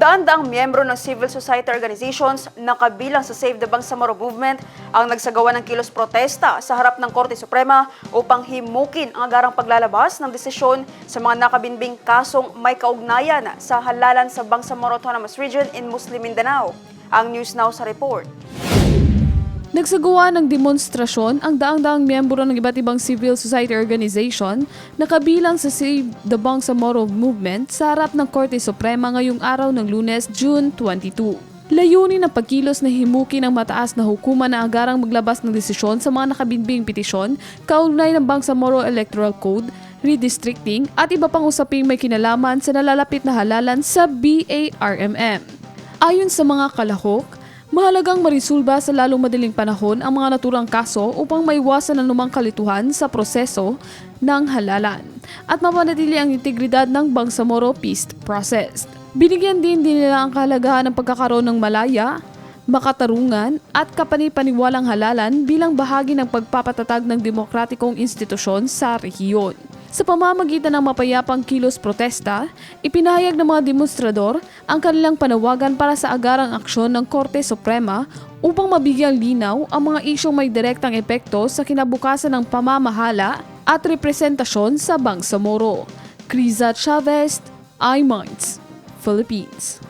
Daan-daang miyembro ng civil society organizations na kabilang sa Save the Bangsamoro Movement ang nagsagawa ng kilos protesta sa harap ng Korte Suprema upang himukin ang agarang paglalabas ng desisyon sa mga nakabinbing kasong may kaugnayan sa halalan sa Bangsamoro Autonomous Region in Muslim Mindanao. Ang News Now sa report. Nagsagawa ng demonstrasyon ang daang-daang miyembro ng iba't ibang civil society organization na kabilang sa Save the Bangsamoro Movement sa harap ng Korte Suprema ngayong araw ng Lunes, June 22. Layunin ng pagkilos na himukin ng mataas na hukuman na agarang maglabas ng desisyon sa mga nakabinbing petisyon kaugnay ng Bangsamoro Electoral Code, redistricting at iba pang usaping may kinalaman sa nalalapit na halalan sa BARMM. Ayon sa mga kalahok, mahalagang marisulba sa lalong madaling panahon ang mga naturang kaso upang maiwasan ang anumang kalituhan sa proseso ng halalan at mapanatili ang integridad ng Bangsamoro peace process. Binigyan din nila ang kahalagahan ng pagkakaroon ng malaya, makatarungan at kapani-paniwalang halalan bilang bahagi ng pagpapatatag ng demokratikong institusyon sa rehiyon. Sa pamamagitan ng mapayapang kilos protesta, ipinahayag ng mga demonstrador ang kanilang panawagan para sa agarang aksyon ng Korte Suprema upang mabigyang linaw ang mga isyong may direktang epekto sa kinabukasan ng pamamahala at representasyon sa Bangsamoro. Criza Chavez, iMinds, Philippines.